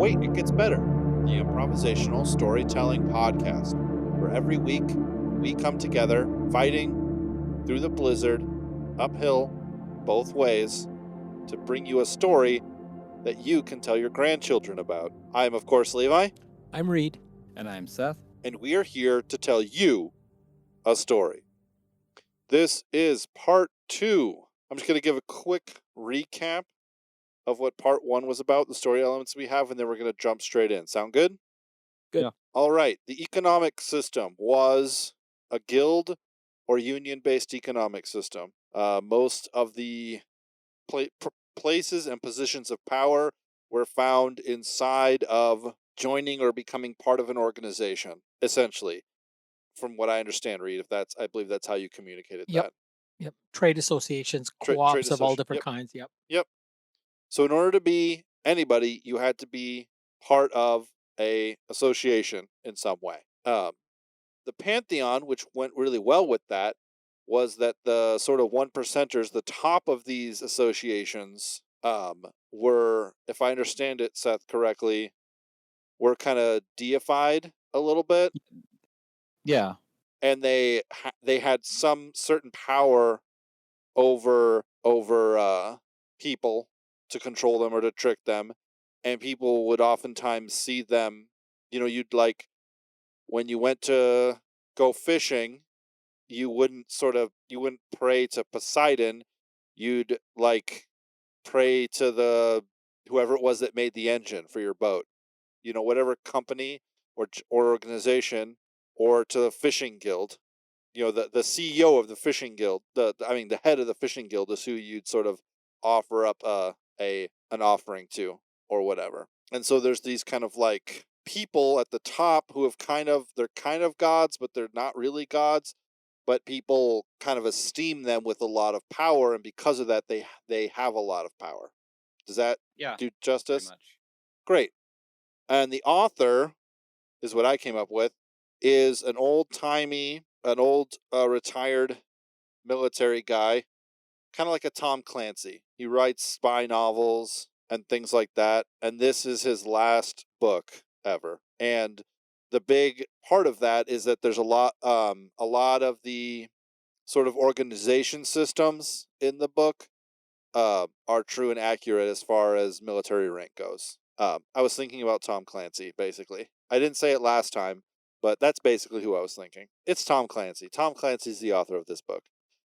Wait, It Gets Better, the improvisational storytelling podcast, where every week we come together fighting through the blizzard, uphill, both ways, to bring you a story that you can tell your grandchildren about. I am, of course, Levi. I'm Reed. And I'm Seth. And we are here to tell you a story. This is part 2. I'm just going to give a quick recap of what part 1 was about, the story elements we have, and then we're going to jump straight in. Sound good? Good. Yeah. All right. The economic system was a guild or union-based economic system. Most of the places and positions of power were found inside of joining or becoming part of an organization, essentially. From what I understand, Reed, I believe that's how you communicated that. Yep. Trade associations, Trade co-ops of all different yep. kinds. Yep. So in order to be anybody, you had to be part of a association in some way. The pantheon, which went really well with that, was that the sort of 1%ers, the top of these associations, were, if I understand it, Seth, correctly, were kind of deified a little bit. Yeah. And they had some certain power over people to control them or to trick them, and people would oftentimes see them. You'd like when you went to go fishing, you wouldn't pray to Poseidon. You'd like pray to the whoever it was that made the engine for your boat. Whatever company or organization, or to the fishing guild. The CEO of the fishing guild, the head of the fishing guild is who you'd sort of offer up an offering to or whatever. And so there's these kind of like people at the top who they're kind of gods, but they're not really gods, but people kind of esteem them with a lot of power, and because of that they have a lot of power. Does that do justice? Pretty much. Great. And the author is what I came up with, is an old retired military guy, kind of like a Tom Clancy. He writes spy novels and things like that, and this is his last book ever. And the big part of that is that there's a lot of the sort of organization systems in the book are true and accurate as far as military rank goes. I was thinking about Tom Clancy, basically. I didn't say it last time, but that's basically who I was thinking. It's Tom Clancy. Tom Clancy's the author of this book.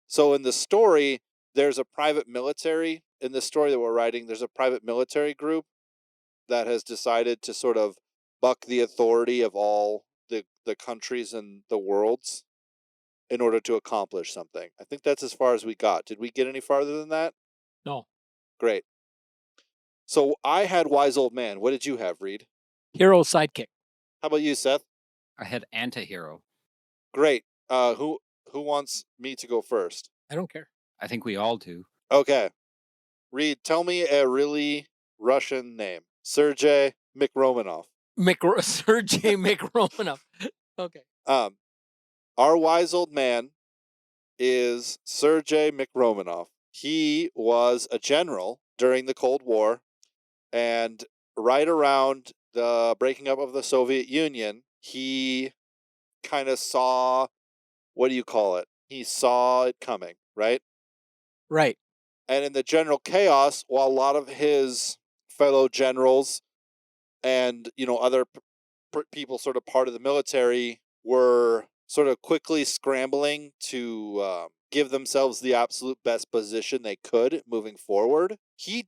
So in the story, there's a private military. In the story that we're writing, there's a private military group that has decided to sort of buck the authority of all the countries and the worlds in order to accomplish something. I think that's as far as we got. Did we get any farther than that? No. Great. So I had Wise Old Man. What did you have, Reed? Hero Sidekick. How about you, Seth? I had Antihero. Great. Who wants me to go first? I don't care. I think we all do. Okay. Reed, tell me a really Russian name. Sergei McRomanov. Sergei McRomanov. Okay. Our wise old man is Sergei McRomanov. He was a general during the Cold War, and right around the breaking up of the Soviet Union, he kind of saw, what do you call it? He saw it coming, right? Right. And in the general chaos, while a lot of his fellow generals and, other people sort of part of the military were sort of quickly scrambling to give themselves the absolute best position they could moving forward. He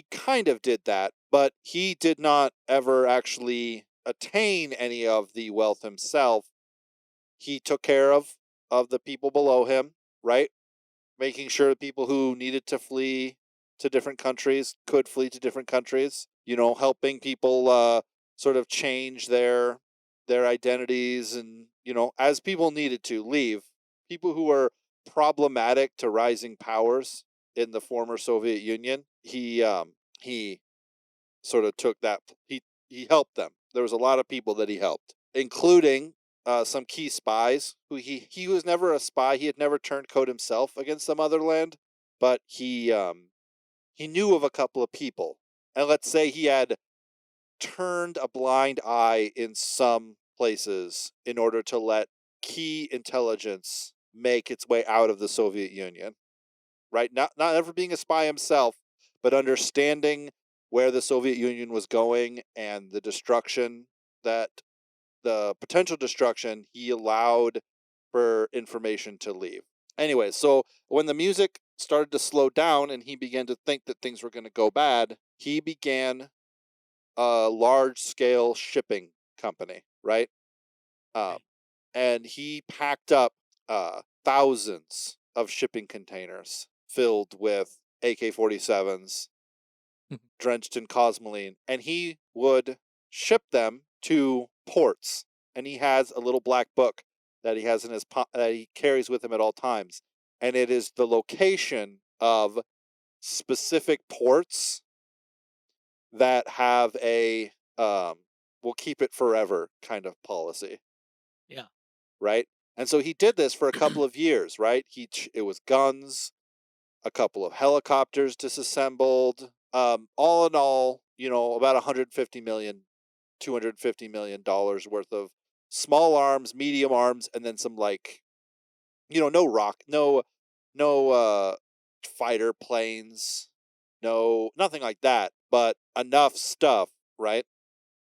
kind of did that, but he did not ever actually attain any of the wealth himself. He took care of the people below him, right? Making sure the people who needed to flee to different countries could flee to different countries, helping people sort of change their identities and, as people needed to leave. People who were problematic to rising powers in the former Soviet Union, he sort of took that, he helped them. There was a lot of people that he helped, including some key spies who he was never a spy. He had never turned code himself against the motherland, but he knew of a couple of people. And let's say he had turned a blind eye in some places in order to let key intelligence make its way out of the Soviet Union, right? Not ever being a spy himself, but understanding where the Soviet Union was going and the destruction that the potential destruction, he allowed for information to leave. Anyway, so when the music started to slow down and he began to think that things were going to go bad, he began a large scale shipping company, right? Um, and he packed up thousands of shipping containers filled with AK-47s drenched in cosmoline, and he would ship them to ports. And he has a little black book that he has in his that he carries with him at all times, and it is the location of specific ports that have a we'll keep it forever kind of policy. Yeah. Right? And so he did this for a couple of years, right? It was guns, a couple of helicopters disassembled, all in all, about 150 million, $250 million worth of small arms, medium arms, and then some no fighter planes, nothing like that, but enough stuff, right?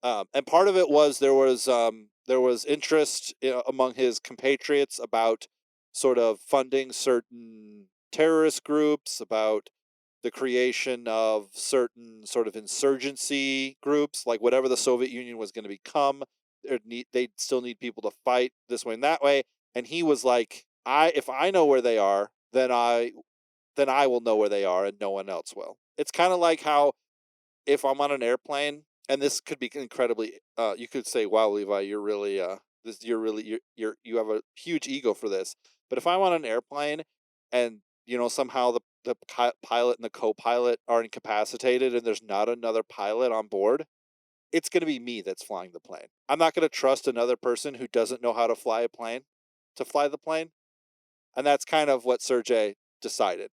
And part of it was there was interest among his compatriots about sort of funding certain terrorist groups, about the creation of certain sort of insurgency groups, like whatever the Soviet Union was going to become. They'd still need people to fight this way and that way. And he was like, if I know where they are, then I will know where they are, and no one else will. It's kind of like how if I'm on an airplane, and this could be incredibly, you could say, "Wow, Levi, you're really, you have a huge ego for this." But if I'm on an airplane, and somehow the pilot and the co-pilot are incapacitated, and there's not another pilot on board, it's going to be me that's flying the plane. I'm not going to trust another person who doesn't know how to fly a plane to fly the plane, and that's kind of what Sergei decided.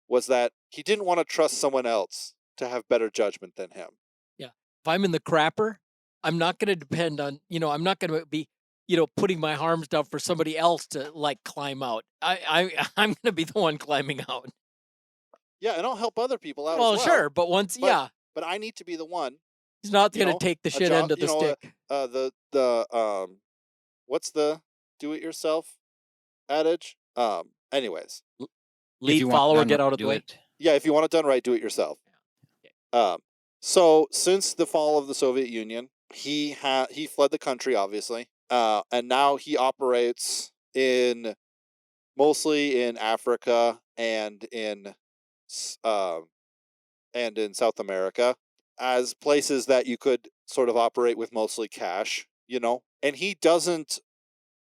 Was that he didn't want to trust someone else to have better judgment than him. Yeah. If I'm in the crapper, I'm not going to depend on, I'm not going to be, putting my arms down for somebody else to like climb out. I'm going to be the one climbing out. Yeah, and I'll help other people out as Well, well. sure, but once, But- yeah, But I need to be the one. he's not going to take the shit end of the stick. What's the do-it-yourself adage? Anyways, If Lead you want follower, done get right, out of the do way. it. yeah, if you want it done right, do it yourself. So since the fall of the Soviet Union, he fled the country, obviously, and now he operates mostly in Africa and in South America as places that you could sort of operate with mostly cash, And he doesn't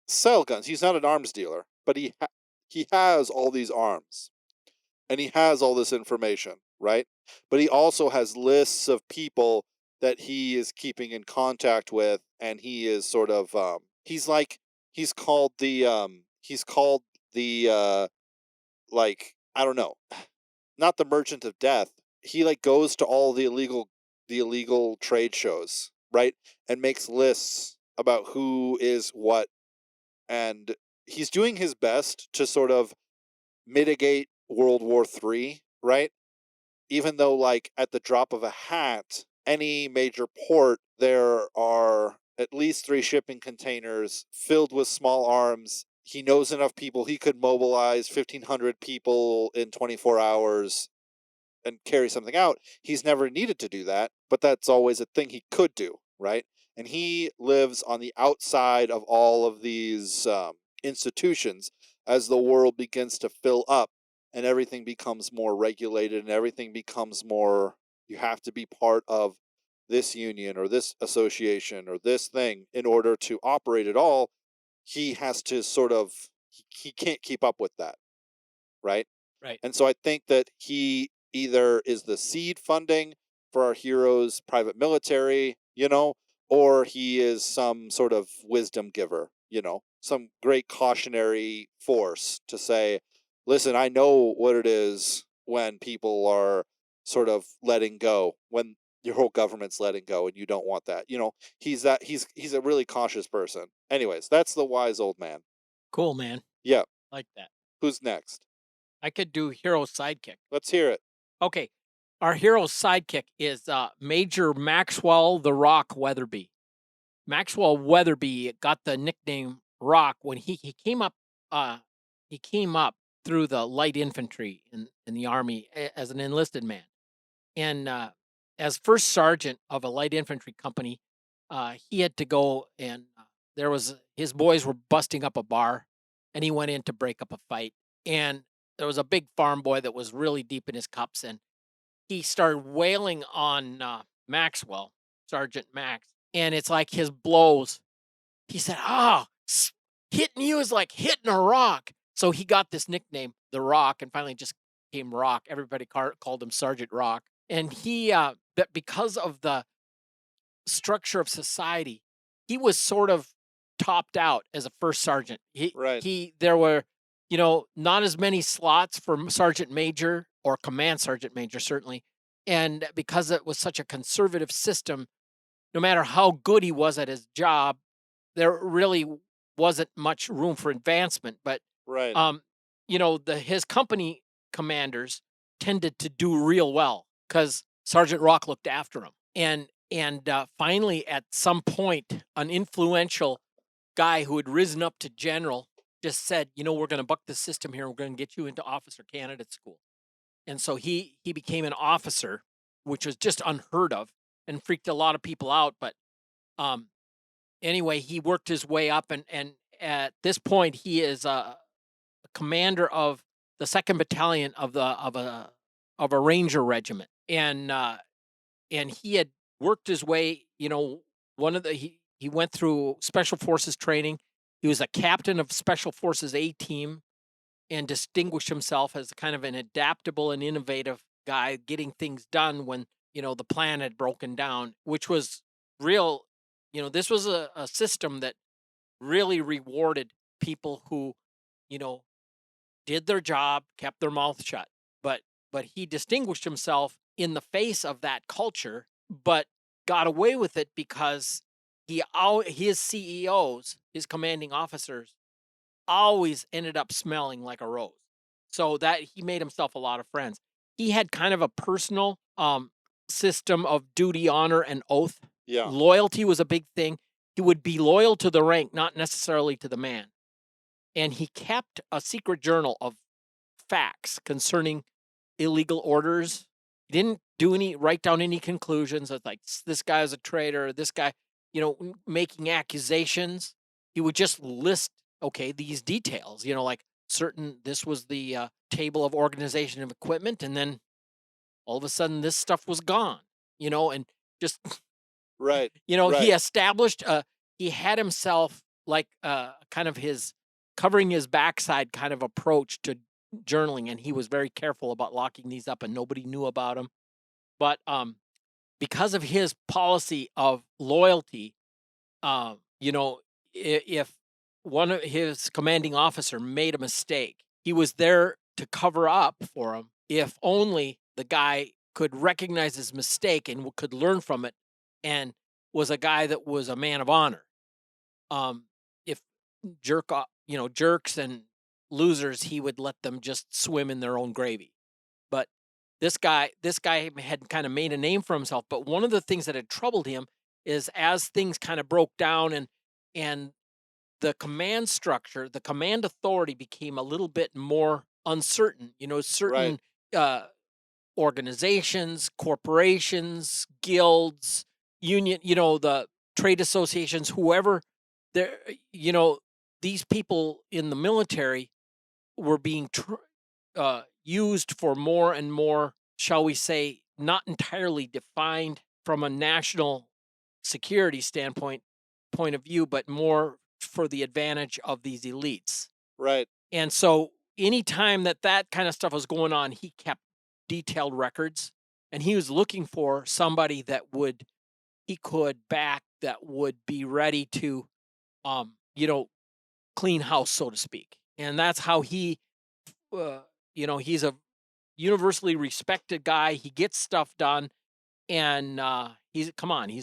sell guns. He's not an arms dealer, but he has all these arms. And he has all this information, right? But he also has lists of people that he is keeping in contact with, and he is sort of he's called the I don't know, not the merchant of death. He goes to all the illegal trade shows, right? And makes lists about who is what, and he's doing his best to sort of mitigate World War III, right? Even though, at the drop of a hat, any major port, there are at least 3 shipping containers filled with small arms. He knows enough people. He could mobilize 1,500 people in 24 hours and carry something out. He's never needed to do that, but that's always a thing he could do, right? And he lives on the outside of all of these institutions as the world begins to fill up and everything becomes more regulated and everything becomes more, you have to be part of this union or this association or this thing in order to operate at all. He has to sort of, he can't keep up with that, right? Right. And so I think that he either is the seed funding for our heroes' private military, or he is some sort of wisdom giver, some great cautionary force to say, listen, I know what it is when people are sort of letting go, when your whole government's letting go, and you don't want that. He's a really conscious person. Anyways, that's the wise old man. Cool, man. Yeah. Like that. Who's next? I could do hero sidekick. Let's hear it. Okay. Our hero sidekick is Major Maxwell the Rock Weatherby. Maxwell Weatherby got the nickname Rock when he came up through the light infantry in the army as an enlisted man. And as first sergeant of a light infantry company, he had to go and his boys were busting up a bar, and he went in to break up a fight. And there was a big farm boy that was really deep in his cups, and he started wailing on Maxwell, Sergeant Max, and it's like his blows. He said, hitting you is like hitting a rock. So he got this nickname, The Rock, and finally just became Rock. Everybody called him Sergeant Rock. And because of the structure of society, he was sort of topped out as a first sergeant. There were, not as many slots for sergeant major or command sergeant major, certainly. And because it was such a conservative system, no matter how good he was at his job, there really wasn't much room for advancement. But Right. His company commanders tended to do real well because Sergeant Rock looked after him. And finally, at some point, an influential guy who had risen up to general just said, we're going to buck the system here. We're going to get you into officer candidate school. And so he became an officer, which was just unheard of and freaked a lot of people out. But anyway, he worked his way up, and at this point, he is a commander of the 2nd Battalion of a Ranger regiment, and he had worked his way. He went through Special Forces training. He was a captain of Special Forces A team, and distinguished himself as kind of an adaptable and innovative guy, getting things done when the plan had broken down, which was real. This was a system that really rewarded people who, did their job, kept their mouth shut. But he distinguished himself in the face of that culture, but got away with it because his CEOs, his commanding officers, always ended up smelling like a rose. So that he made himself a lot of friends. He had kind of a personal system of duty, honor, and oath. Yeah. Loyalty was a big thing. He would be loyal to the rank, not necessarily to the man. And he kept a secret journal of facts concerning illegal orders. He didn't write down any conclusions of like, this guy is a traitor, this guy, making accusations. He would just list, okay, these details, like this was the table of organization of equipment. And then all of a sudden this stuff was gone, and just, right. He established, he had himself like kind of his covering his backside kind of approach to journaling. And he was very careful about locking these up, and nobody knew about them. But because of his policy of loyalty, if one of his commanding officer made a mistake, he was there to cover up for him. If only the guy could recognize his mistake and could learn from it, and was a guy that was a man of honor. If jerks and losers, he would let them just swim in their own gravy. But this guy had kind of made a name for himself. But one of the things that had troubled him is as things kind of broke down and the command structure, the command authority became a little bit more uncertain. Certain organizations, corporations, guilds, union, the trade associations, whoever there, these people in the military were being used for more and more, shall we say, not entirely defined from a national security point of view, but more for the advantage of these elites. Right. And so anytime that kind of stuff was going on, he kept detailed records, and he was looking for somebody that he could back, that would be ready to, clean house, so to speak. And that's how he's a universally respected guy. He gets stuff done. and he's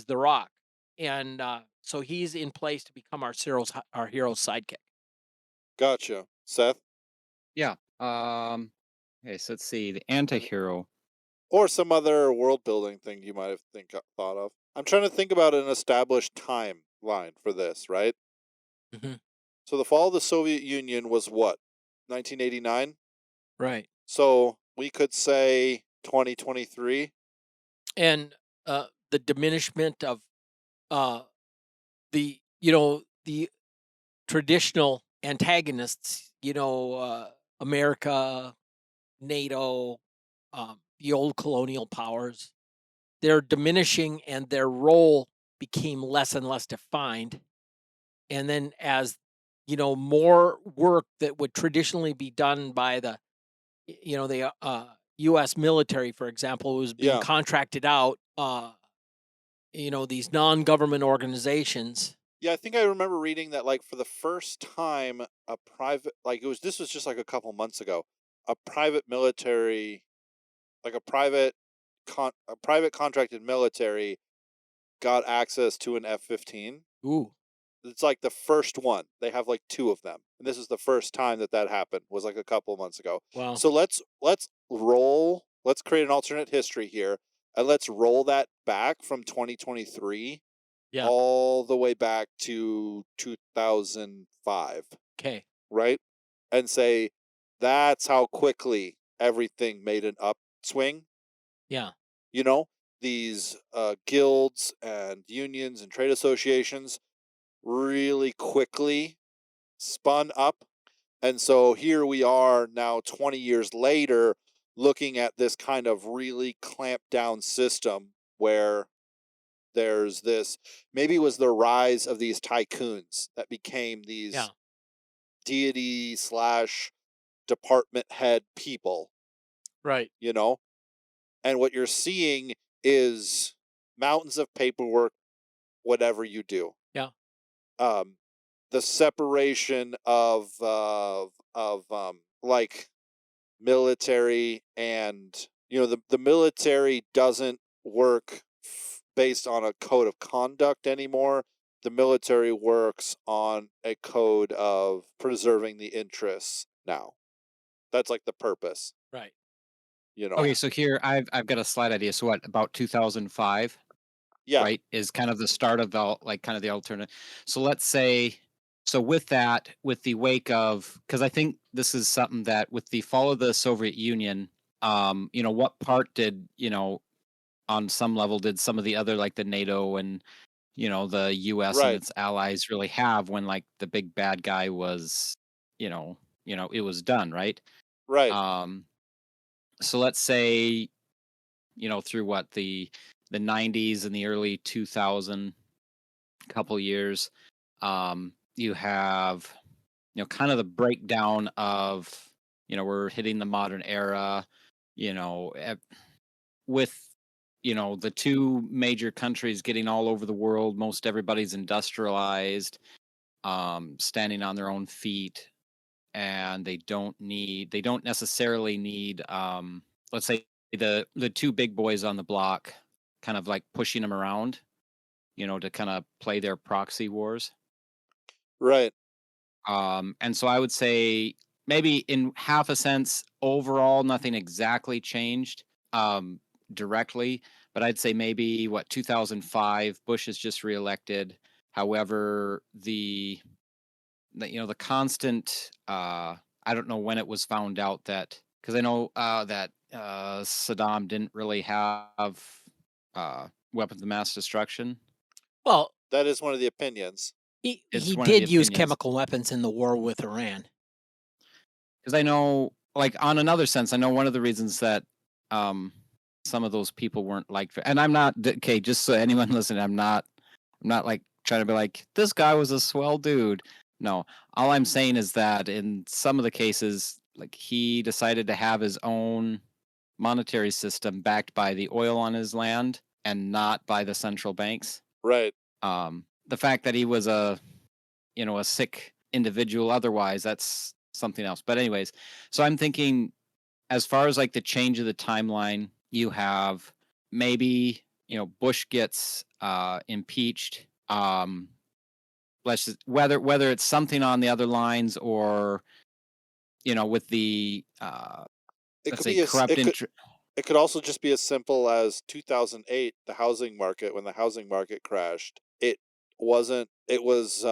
the Rock, and so he's in place to become our hero's sidekick. Gotcha. Seth? Yeah. Okay, so let's see. The anti-hero. Or some other world building thing you might have thought of. I'm trying to think about an established timeline for this, right? Mhm. So the fall of the Soviet Union was what? 1989? Right. So we could say 2023. And the diminishment of uh, the traditional antagonists, America, NATO, the old colonial powers, they're diminishing and their role became less and less defined. And then as more work that would traditionally be done by the US military, for example, was being Yeah. contracted out, these non-government organizations. Yeah, I think I remember reading that like for the first time a private like it was this was just like a couple months ago. A private military like a private contracted military got access to an F-15. Ooh, It's like the first one. They have like two of them, and this is the first time that happened. Was like a couple months ago. well, So let's roll. Let's create an alternate history here, and let's roll that back from 2023 yeah, all the way back to 2005, okay, right? And say that's how quickly everything made an upswing. yeah, You know, these guilds and unions and trade associations really quickly spun up. And so here we are now 20 years later looking at this kind of really clamped down system where there's this maybe it was the rise of these tycoons that became yeah, these deity slash department head people, right, you know? And what you're seeing is mountains of paperwork, whatever you do. yeah, Um, the separation of like military and the military doesn't work based on a code of conduct anymore. The military works on a code of preserving the interests now. That's like the purpose, right, Okay, yeah, so here I've got a slight idea. So what, about 2005, yeah. right? Is kind of the start of like kind of the alternate. So let's say, so with that, with the wake of, because I think this is something that with the fall of the Soviet Union, what part did, on some level did some of the other like the NATO and the US and Right, its allies really have when like the big bad guy was, it was done, right? right, Um so let's say, through what the 90s and the early 2000 couple years, you have, kind of the breakdown of, we're hitting the modern era, you know, ev- with, the two major countries getting all over the world, most everybody's industrialized, standing on their own feet, and they don't necessarily need, let's say the two big boys on the block kind of like pushing them around, to kind of play their proxy wars. right, And so I would say maybe in half a sense, overall, nothing exactly changed directly, but I'd say maybe what 2005, Bush is just reelected. However, the constant, I don't know when it was found out that, because I know that Saddam didn't really have weapons of mass destruction. well, that is one of the opinions. It's he one of the did use opinions. chemical weapons in the war with Iran. Because I know, like, on another sense, I know one of the reasons that um, some of those people weren't liked. And I'm not okay. Just so anyone listening, I'm not like trying to be like this guy was a swell dude. No, all I'm saying is that in some of the cases, like he decided to have his own monetary system backed by the oil on his land and not by the central banks. Right. The fact that he was a sick individual otherwise, that's something else. But anyways, so I'm thinking as far as like the change of the timeline, you have maybe Bush gets impeached. Whether it's something on the other lines or with the It let's could say be corrupt it could also just be as simple as 2008, the housing market, when the housing market crashed. It was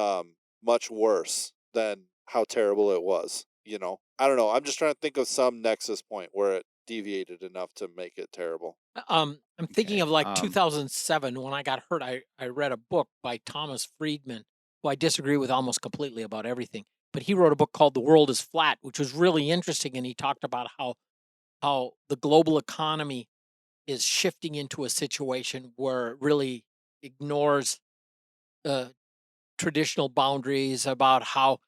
much worse than how terrible it was, I don't know. I'm just trying to think of some nexus point where it deviated enough to make it terrible. I'm thinking Okay. of like 2007 when I got hurt. I read a book by Thomas Friedman, who I disagree with almost completely about everything. But he wrote a book called The World is Flat, which was really interesting. And he talked about how the global economy is shifting into a situation where it really ignores traditional boundaries about how,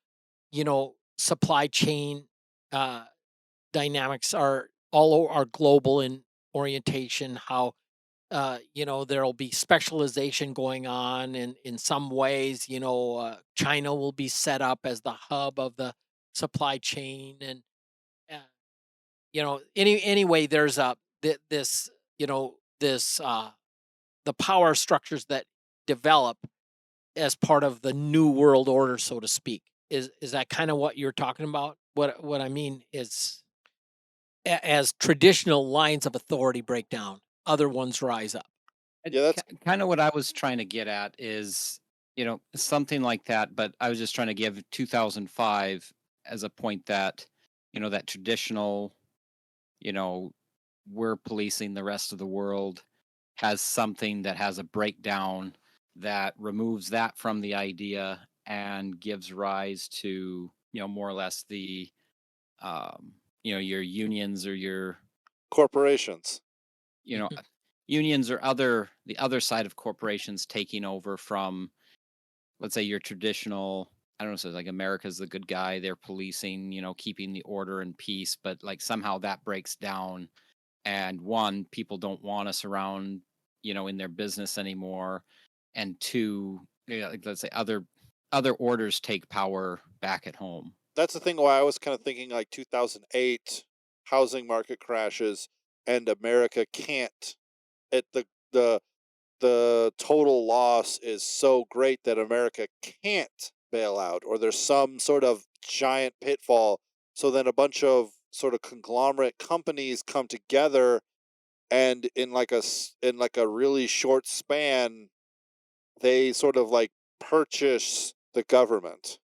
supply chain uh, dynamics are global in orientation, how there'll be specialization going on, and in some ways, China will be set up as the hub of the supply chain, and uh, anyway, there's this this the power structures that develop as part of the new world order, so to speak. Is that kind of what you're talking about? What I mean is, as traditional lines of authority break down, other ones rise up. Yeah, that's Kind of what I was trying to get at is, something like that. But I was just trying to give 2005 as a point that, that traditional, you know, we're policing the rest of the world has something that has a breakdown that removes that from the idea and gives rise to, more or less your unions or your corporations. you know Mhm. unions or the other side of corporations taking over from, let's say, your traditional. I don't know, so like America's the good guy, they're policing, keeping the order and peace, but like somehow that breaks down, and one, people don't want us around, in their business anymore, and two, like, let's say other orders take power back at home. That's the thing why I was kind of thinking like 2008 housing market crashes and America can't it the total loss is so great that America can't bail out, or there's some sort of giant pitfall. So then a bunch of sort of conglomerate companies come together, and in like a really short span, they sort of like purchase the government.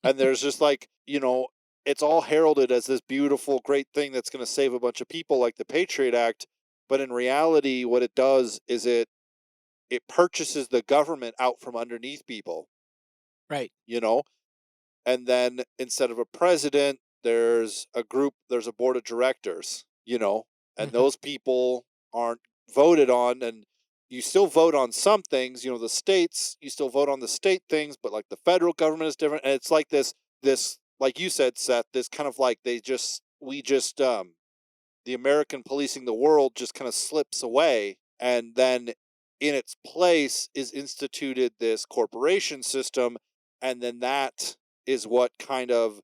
And there's just like, it's all heralded as this beautiful, great thing that's going to save a bunch of people, like the Patriot Act. But in reality, what it does is it purchases the government out from underneath people, Right. you know? And then instead of a president, there's a board of directors, and Mhm. those people aren't voted on. And you still vote on some things, the states, you still vote on the state things, but like the federal government is different. And it's like this, like you said, Seth, this kind of like the American policing the world just kind of slips away, and then in its place is instituted this corporation system, and then that is what kind of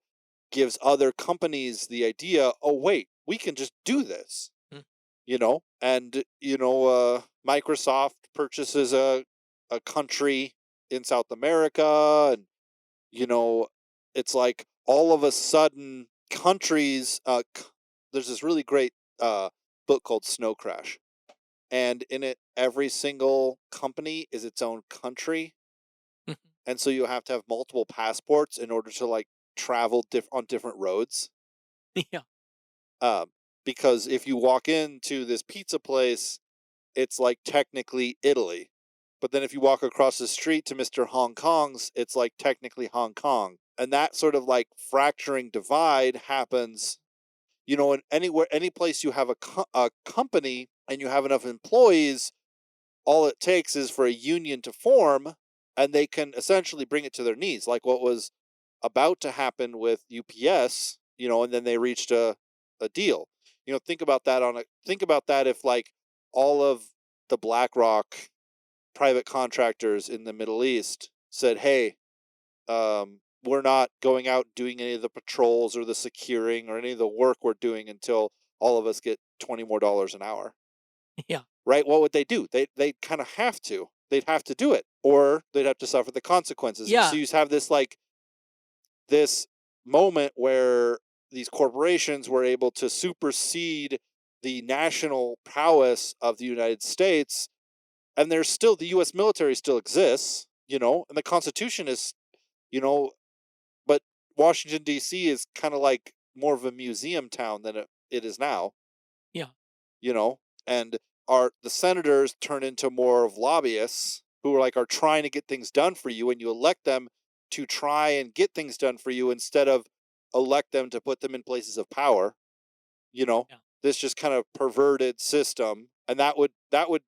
gives other companies the idea, oh wait, we can just do this, Mm. and Microsoft purchases a country in South America, and it's like all of a sudden countries there's this really great uh book called Snow Crash, and in it every single company is its own country, and so you have to have multiple passports in order to like travel on different roads, Yeah. um because if you walk into this pizza place, it's like technically Italy. But then if you walk across the street to Mr. Hong Kong's, it's like technically Hong Kong. And that sort of like fracturing divide happens, in any place you have a company and you have enough employees, all it takes is for a union to form, and they can essentially bring it to their knees, like what was about to happen with UPS, and then they reached a deal. Think about that if like all of the BlackRock private contractors in the Middle East said, "Hey, we're not going out doing any of the patrols or the securing or any of the work we're doing until all of us get $20 more an hour." Yeah. right? What would they do? They kind of have to. They'd have to do it, or they'd have to suffer the consequences. And so Yeah. you have this like this moment where these corporations were able to supersede the national prowess of the United States, and there's still the U.S. military still exists, you know, and the Constitution is, you know, but Washington D.C. is kind of like more of a museum town than it is now, Yeah. you know, and the senators turn into more of lobbyists who are trying to get things done for you, and you elect them to try and get things done for you instead of elect them to put them in places of power, you know. Yeah. This just kind of perverted system, and that would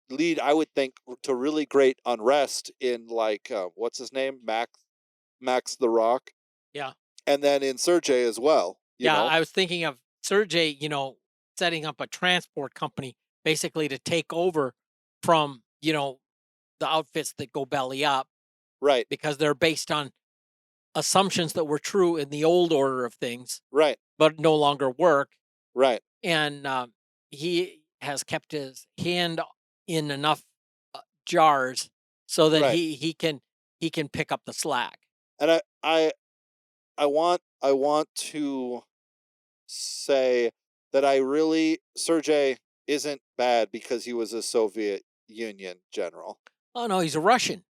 lead, I would think, to really great unrest in what's his name, Max the Rock, Yeah. and then in Sergey as well, you Yeah. know. I was thinking of Sergey, setting up a transport company basically to take over from, the outfits that go belly up Right, because they're based on assumptions that were true in the old order of things, right, but no longer work. right, And he has kept his hand in enough jars so that right. he can pick up the slack. And I want to say that Sergey isn't bad because he was a Soviet Union general. Oh no, he's a Russian.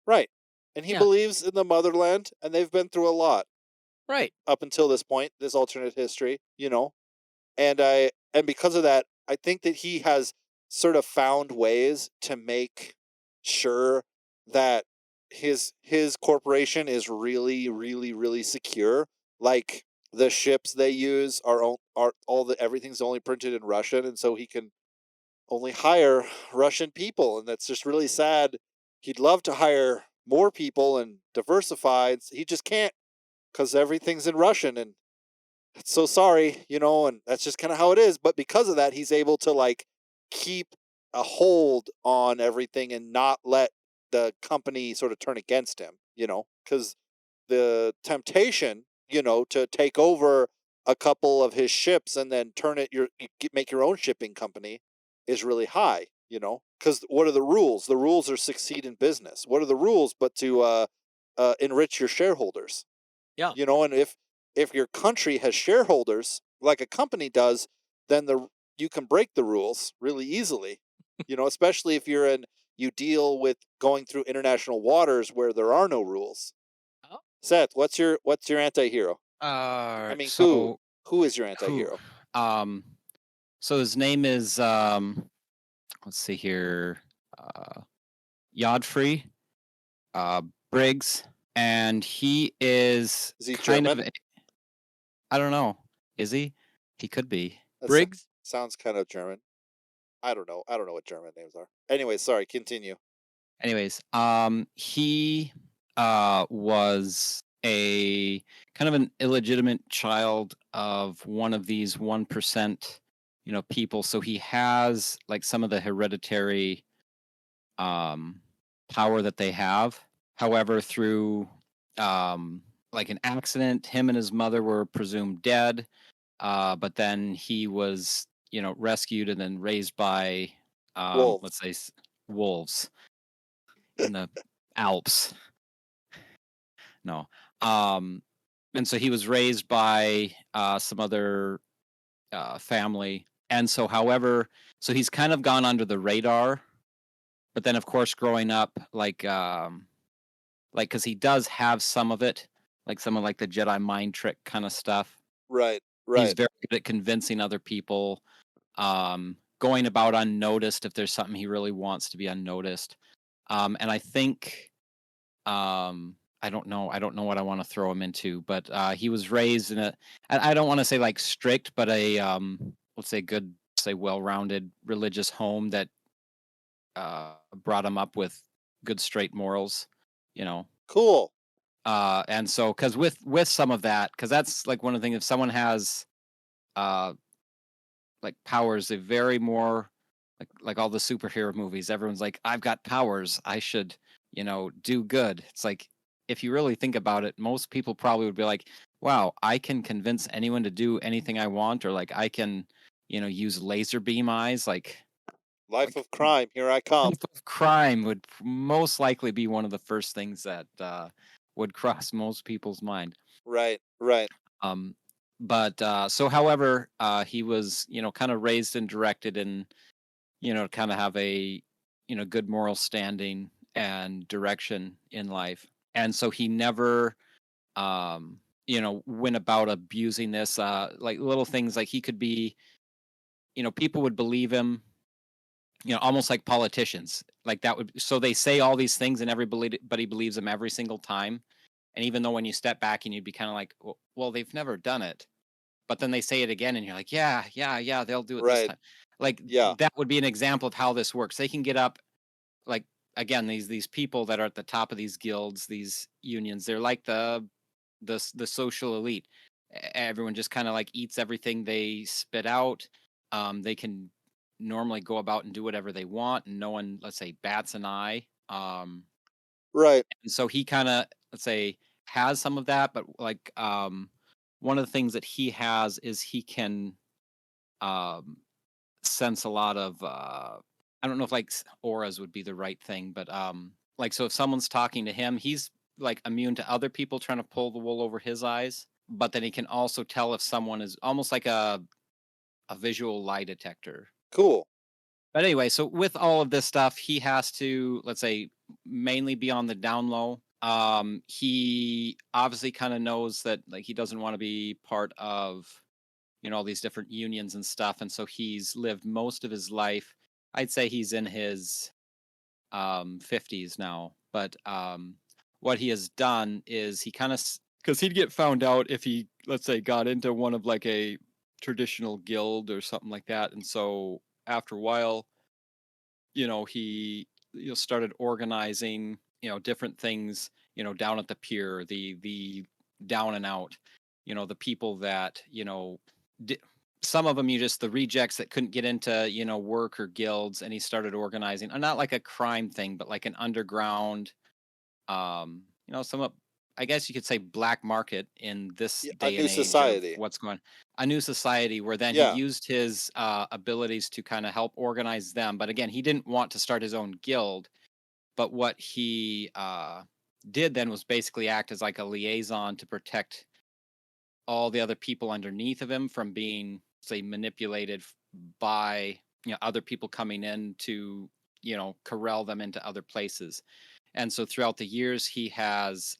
Right. And he Yeah, believes in the motherland, and they've been through a lot right. up until this point, this alternate history, you know. And because of that, I think that he has sort of found ways to make sure that his corporation is really, really, really secure. Like the ships they use are all the everything's only printed in Russian, and so he can only hire Russian people, and that's just really sad. He'd love to hire more people and diversify. He just can't because everything's in Russian, and so sorry, you know, and that's just kind of how it is. But because of that, he's able to keep a hold on everything and not let the company sort of turn against him, you know, because the temptation, you know, to take over a couple of his ships and then make your own shipping company is really high, you know, because what are the rules? The rules are succeed in business. What are the rules but to enrich your shareholders? Yeah. You know, and if your country has shareholders like a company does, then you can break the rules really easily, you know, especially if you deal with going through international waters where there are no rules. Oh, Seth, what's your anti-hero? All I right. mean, So who is your who? anti-hero? Um. So his name is let's see here. Uh, Yodfrey Briggs, and he is Is he kind of German? I don't know. Is he? He could be. That Briggs. sounds kind of German. I don't know what German names are. Anyway, sorry, continue. Anyways, he was a kind of an illegitimate child of one of these 1%, people. So he has like some of the hereditary um power that they have. However, through um like an accident, him and his mother were presumed dead. But then he was, rescued and then raised by let's Wolves. say wolves in the Alps. No. Um, and so he was raised by some other family. And so, however, so he's kind of gone under the radar. But then, of course, growing up, because he does have some of it, like some of like the Jedi mind trick kind of stuff. Right, He's right. very good at convincing other people, going about unnoticed if there's something he really wants to be unnoticed. And I think I don't know what I want to throw him into, but he was raised in I don't want to say like strict, but a let's say good, say well-rounded religious home that brought him up with good straight morals, you know. Cool. And so because with some of that, because that's like one of the things, if someone has uh like powers, they very more like all the superhero movies, everyone's like, I've got powers, I should, do good. It's like, if you really think about it, most people probably would be like, wow, I can convince anyone to do anything I want, or like I can, use laser beam eyes. Like, Life Like of crime, here I come. life of crime would most likely be one of the first things that would cross most people's mind. Right, right, Um, but so, however, he was, kind of raised and directed in, kind of have a, good moral standing and direction in life. And so he never, went about abusing this, like little things like he could be, people would believe him, almost like politicians. Like that would, so they say all these things and everybody believes them every single time. And even though when you step back and you'd be kind of like, well, they've never done it, but then they say it again and you're like, yeah, yeah, yeah, they'll do it this right. time. Like Yeah, that would be an example of how this works. They can get up, like, again, these people that are at the top of these guilds, these unions, they're like the social elite. Everyone just kind of like eats everything they spit out. They can normally go about and do whatever they want, and no one, let's say, bats an eye. right, And so he kind of, let's say, has some of that, but like one of the things that he has is he can um, sense a lot of I don't know if like auras would be the right thing, but like so if someone's talking to him, he's like immune to other people trying to pull the wool over his eyes, but then he can also tell if someone is almost like a visual lie detector. cool. But anyway, so with all of this stuff, he has to, let's say, mainly be on the down low. He obviously kind of knows that like he doesn't want to be part of, all these different unions and stuff, and so he's lived most of his life. I'd say he's in his 50s now, but what he has done is he kind of, because he'd get found out if he, let's say, got into one of like a traditional guild or something like that, and so after a while, he started organizing, different things, down at the pier, the down and out, the people that, di- some of them, you just the rejects that couldn't get into, work or guilds, and he started organizing, not like a crime thing, but like an underground, some of, I guess you could say, black market in this Yeah, a day and new age of society. what's going, a new society, where then he Yeah, used his abilities to kind of help organize them. But again, he didn't want to start his own guild. But what he did then was basically act as like a liaison to protect all the other people underneath of him from being, say, manipulated by, other people coming in to, corral them into other places. And so throughout the years, he has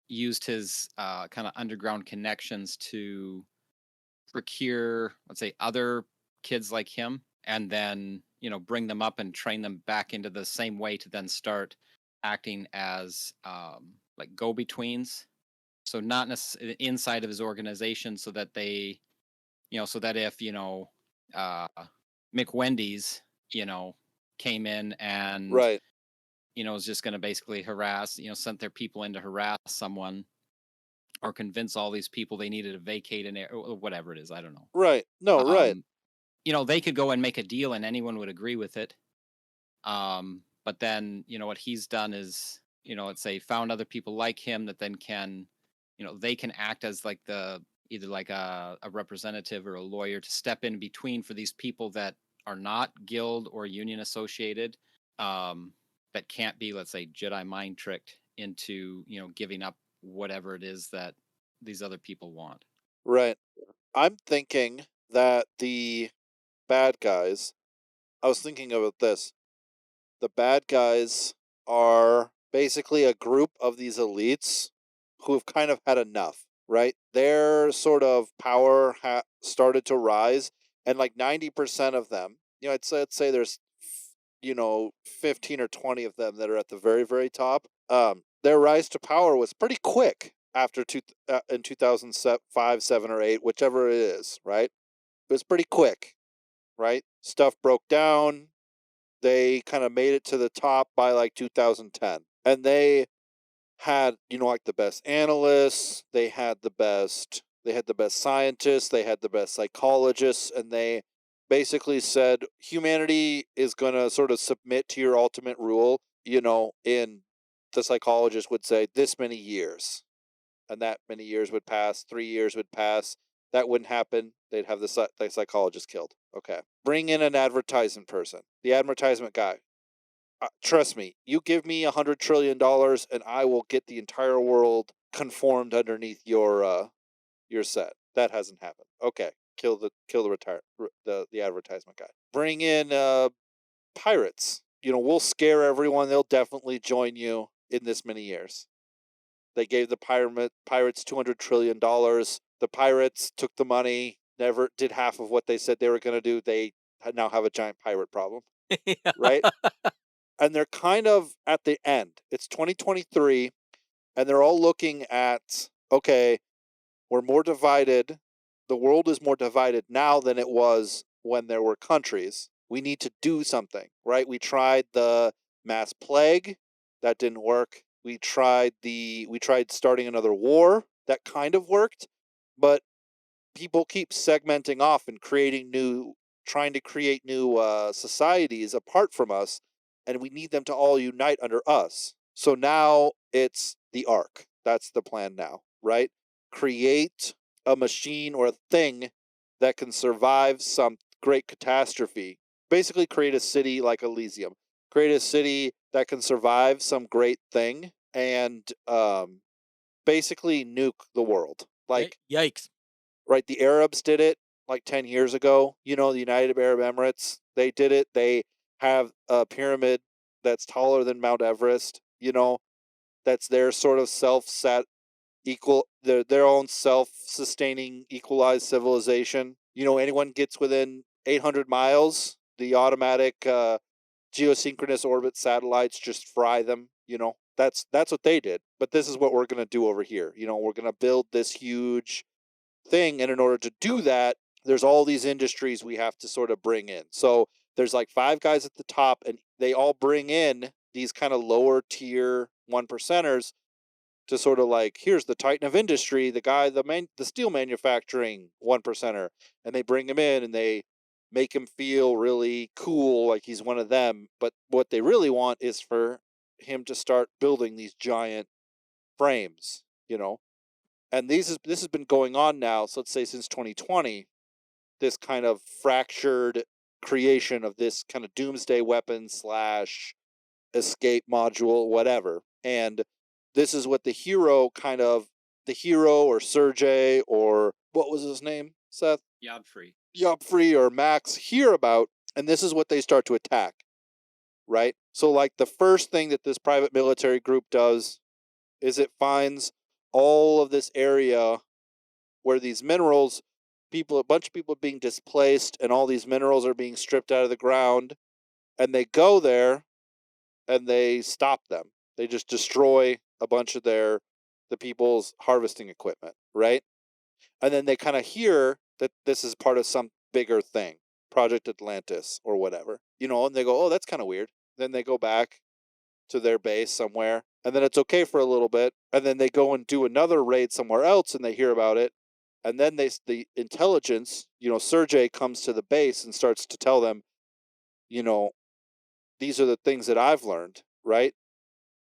used his kind of underground connections to procure, let's say, other kids like him, and then, bring them up and train them back into the same way to then start acting as like go betweens. So not necessarily inside of his organization, so that they, so that if, uh, McWendy's, came in and, right, is just going to basically harass, sent their people in to harass someone or convince all these people they needed to vacate an area or whatever it is. I don't know. right. No, right, Um, they could go and make a deal and anyone would agree with it. But then, what he's done is, let's say, found other people like him that then can, they can act as like either like a representative or a lawyer to step in between for these people that are not guild or union associated, that can't be, let's say, Jedi mind tricked into, giving up whatever it is that these other people want. right. I'm thinking that the bad guys, I was thinking about this. The bad guys are basically a group of these elites who have kind of had enough, right? Their sort of power started to rise, and like 90% of them, I'd say there's, 15 or 20 of them that are at the very, very top. Their rise to power was pretty quick after in 2005, 7, or 8, whichever it is, right? It was pretty quick, right? Stuff broke down, they kind of made it to the top by like 2010. And they had, like the best analysts, they had the best scientists, they had the best psychologists, and they basically said humanity is going to sort of submit to your ultimate rule, in, the psychologist would say, this many years. And that many years would pass, 3 years would pass. That wouldn't happen. They'd have the psychologist killed. Okay. Bring in an advertisement person, the advertisement guy. Trust me, you give me $100 trillion and I will get the entire world conformed underneath your set. That hasn't happened. Okay. Kill the advertisement guy. Bring in pirates. We'll scare everyone. They'll definitely join you in this many years. They gave the pirates $200 trillion. The pirates took the money, never did half of what they said they were going to do. They now have a giant pirate problem, right? And they're kind of at the end. It's 2023, and they're all looking at, okay, we're more divided. The world is more divided now than it was when there were countries. We need to do something, right? We tried the mass plague. That didn't work. We tried starting another war. That kind of worked, but people keep segmenting off and trying to create new societies apart from us, and we need them to all unite under us. So now it's the Ark. That's the plan now, right? Create a machine or a thing that can survive some great catastrophe. Basically, create a city like Elysium. Create a city that can survive some great thing and basically nuke the world. Like, yikes. right, the Arabs did it like 10 years ago. The United Arab Emirates, they did it. They have a pyramid that's taller than Mount Everest. That's their sort of their own self-sustaining equalized civilization. Anyone gets within 800 miles, the automatic geosynchronous orbit satellites just fry them. That's what they did. But this is what we're going to do over here. We're going to build this huge thing, and in order to do that, there's all these industries we have to sort of bring in. So there's like 5 guys at the top, and they all bring in these kind of lower tier 1%ers to sort of like, here's the titan of industry, the steel manufacturing 1%er, and they bring him in and they make him feel really cool, like he's one of them. But what they really want is for him to start building these giant frames, and this has been going on now, so let's say since 2020, this kind of fractured creation of this kind of doomsday weapon / escape module, whatever. And this is what the hero or Sergey, or what was his name, Seth? Yobfree or Max hear about, and this is what they start to attack, right? So like the first thing that this private military group does is it finds all of this area where these minerals, a bunch of people are being displaced, and all these minerals are being stripped out of the ground, and they go there and they stop them. They just destroy a bunch of the people's harvesting equipment, right? And then they kind of hear that this is part of some bigger thing, Project Atlantis or whatever, and they go, oh, that's kind of weird. Then they go back to their base somewhere, and then it's okay for a little bit, and then they go and do another raid somewhere else, and they hear about it, and then the intelligence, Sergey comes to the base and starts to tell them, these are the things that I've learned, right?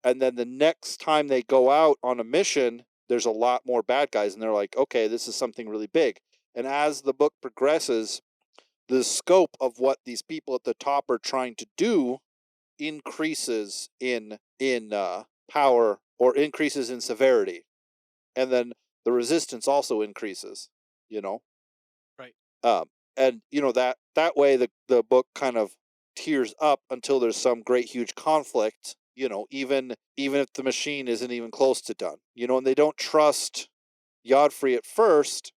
And then the next time they go out on a mission, there's a lot more bad guys, and they're like, okay, this is something really big. And as the book progresses, the scope of what these people at the top are trying to do increases in power, or increases in severity, and then the resistance also increases. Right. And that way the book kind of tears up until there's some great huge conflict. Even if the machine isn't even close to done. And they don't trust Godfrey at first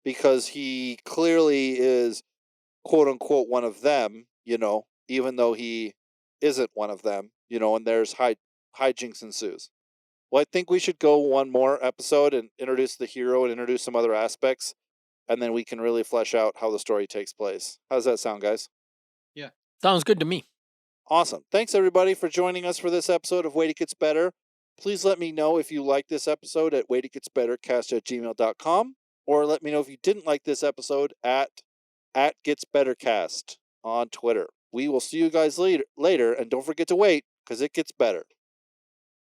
because he clearly is quote unquote one of them. Even though he isn't one of them, and there's hijinks ensues. Well, I think we should go one more episode and introduce the hero and introduce some other aspects, and then we can really flesh out how the story takes place. How does that sound, guys? Yeah. Sounds good to me. Awesome. Thanks, everybody, for joining us for this episode of Wait It Gets Better. Please let me know if you like this episode at waititgetsbettercast@gmail.com, or let me know if you didn't like this episode at @getsbettercast on Twitter. We will see you guys later, and don't forget to wait, because it gets better.